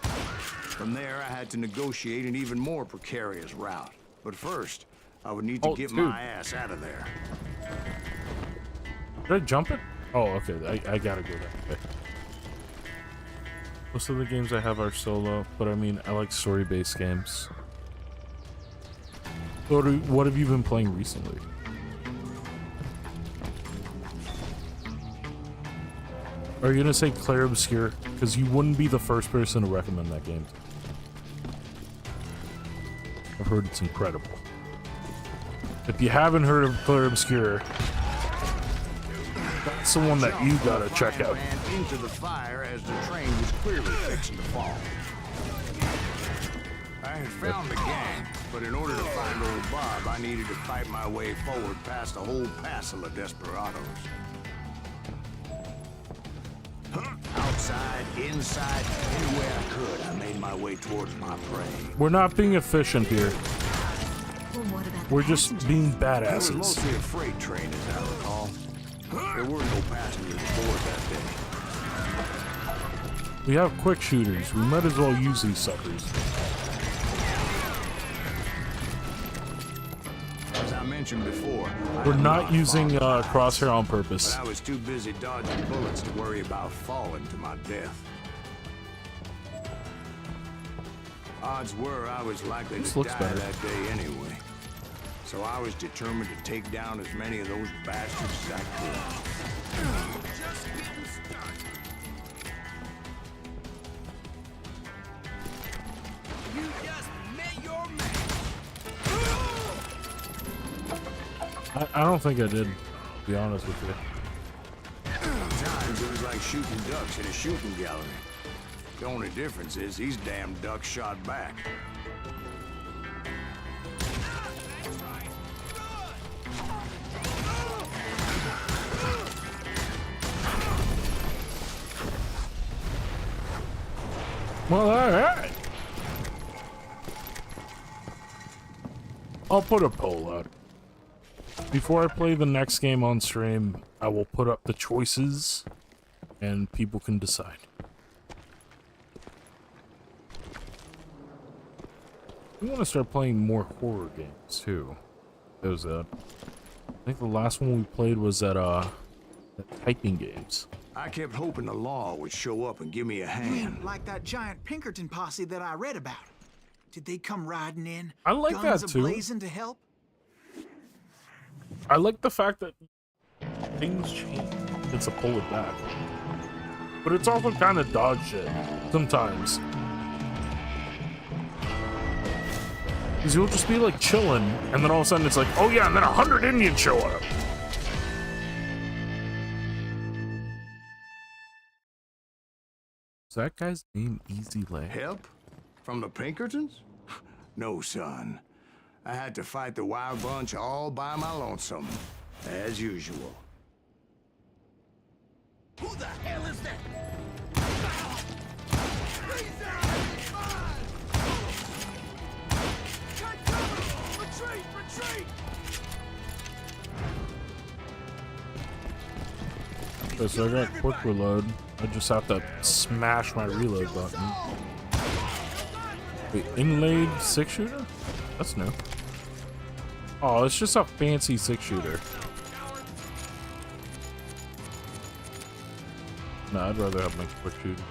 From there, I had to negotiate an even more precarious route. But first, I would need to get dude. my ass out of there. Did I jump it? Oh, okay. I gotta go that way. Most of the games I have are solo, but I mean, I like story-based games. What have you been playing recently? Are you gonna say Claire Obscure? Because you wouldn't be the first person to recommend that game. I've heard it's incredible. If you haven't heard of Claire Obscure, that's the one that you gotta check out. Ran into the fire as the train was clearly fixing to fall. I had found the gang, but in order to find old Bob, I needed to fight my way forward past a whole passel of desperados. Outside, inside, any way I could, I made my way towards my prey. We're not being efficient here. Well, what about the We're just passengers? being It was badasses. mostly a freight train, as I recall. There were no passengers aboard that day. We have quick shooters. We might as well use these suckers. As I mentioned before, I We're am not using fond of heights, crosshair on but purpose. I was too busy dodging bullets to worry about falling to my death. Odds were I was likely This to looks die better. that day anyway. So I was determined to take down as many of those bastards as I could. You just met your man. I don't think I did, to be honest with you. Times it was like shooting ducks in a shooting gallery. The only difference is these damn ducks shot back. Well, alright. I'll put a poll out. Before I play the next game on stream, I will put up the choices and people can decide. We want to start playing more horror games too. There's I think the last one we played was at typing games. I kept hoping the law would show up and give me a hand. Like that giant Pinkerton posse that I read about. Did they come riding in? I like guns that too. ablazing to help? I like the fact that things change. It's a pull it back. But it's also kind of dodge shit sometimes. Because you'll just be like chilling, and then all of a sudden it's like, oh yeah, and then 100 Indians show up. Is that guy's name Easy Lay? Help? From the Pinkertons? No, son. I had to fight the Wild Bunch all by my lonesome, as usual. Who the hell is that? Retreat! Retreat! Okay, so I got quick reload. I just have to smash my reload button. Wait, inlaid 6-shooter? That's new. Oh, it's just a fancy 6-shooter. No, I'd rather have my quick shooters.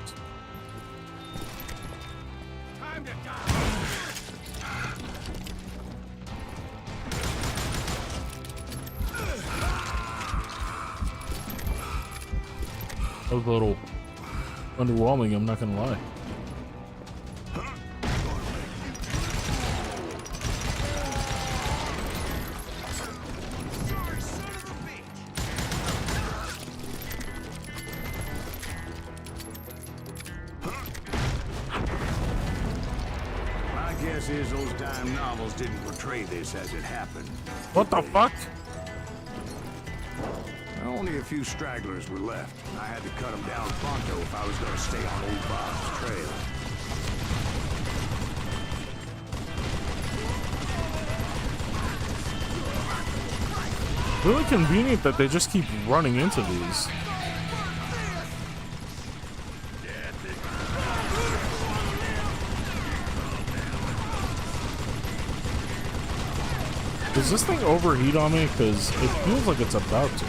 Time to die! That was a little underwhelming, I'm not gonna lie. My guess is those dime novels didn't portray this as it happened. What the fuck? Only a few stragglers were left. I had to cut them down pronto if I was going to stay on old Bob's trail. Really convenient that they just keep running into these. Does this thing overheat on me? Because it feels like it's about to.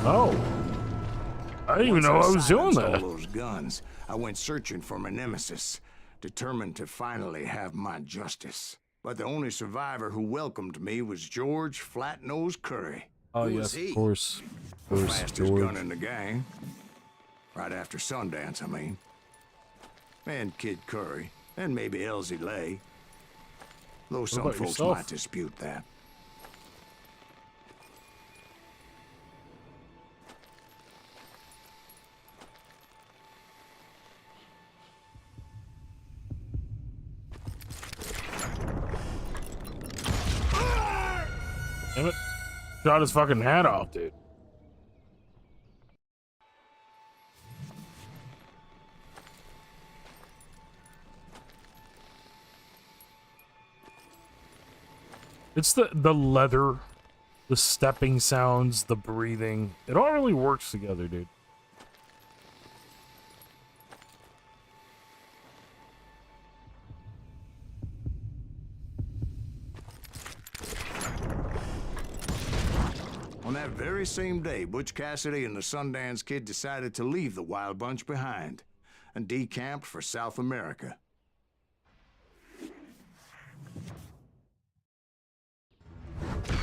Oh. I didn't even know I was doing that. All those guns, I went searching for my nemesis, determined to finally have my justice. But the only survivor who welcomed me was George Flat-Nosed Curry. Oh, Who yes, was he? of course. The Of course, fastest George. gun in the gang. Right after Sundance, I mean. And Kid Curry. And maybe Elsie Lay. Though some about folks yourself? might dispute that. Damn it. Shot his fucking hat off, dude. It's the leather, the stepping sounds, the breathing. It all really works together, dude. On that very same day, Butch Cassidy and the Sundance Kid decided to leave the Wild Bunch behind and decamped for South America.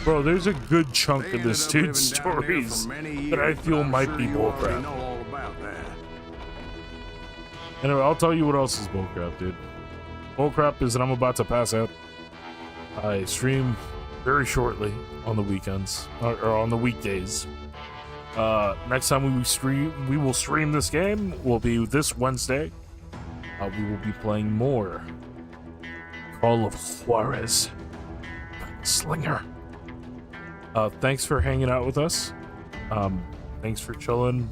Bro, there's a good chunk They of this ended up dude's living down there for stories many that I years, feel but I'm might sure be you already bullcrap. know all about that. Anyway, I'll tell you what else is bullcrap, dude. Bullcrap is that I'm about to pass out. I stream very shortly on the weekends, or on the weekdays. Next time we will stream this game will be this Wednesday. We will be playing more Call of Juarez. Gunslinger. Thanks for hanging out with us. Thanks for chilling.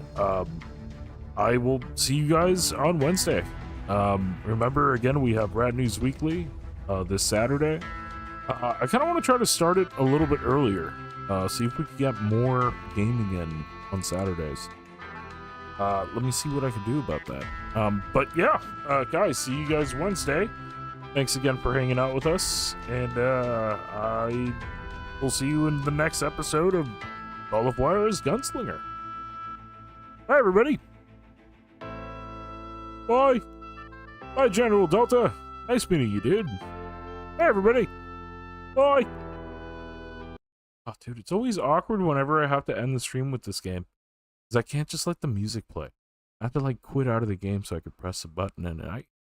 I will see you guys on Wednesday. Remember, again, we have Rad News Weekly this Saturday. I kind of want to try to start it a little bit earlier. See if we can get more gaming in on Saturdays. Let me see what I can do about that. But yeah, guys, see you guys Wednesday. Thanks again for hanging out with us. And I will see you in the next episode of Call of Juarez Gunslinger. Bye, everybody. Bye. Hi, General Delta. Nice meeting you, dude. Hey, everybody. Bye. Oh, dude, it's always awkward whenever I have to end the stream with this game. Because I can't just let the music play. I have to, like, quit out of the game so I could press a button, and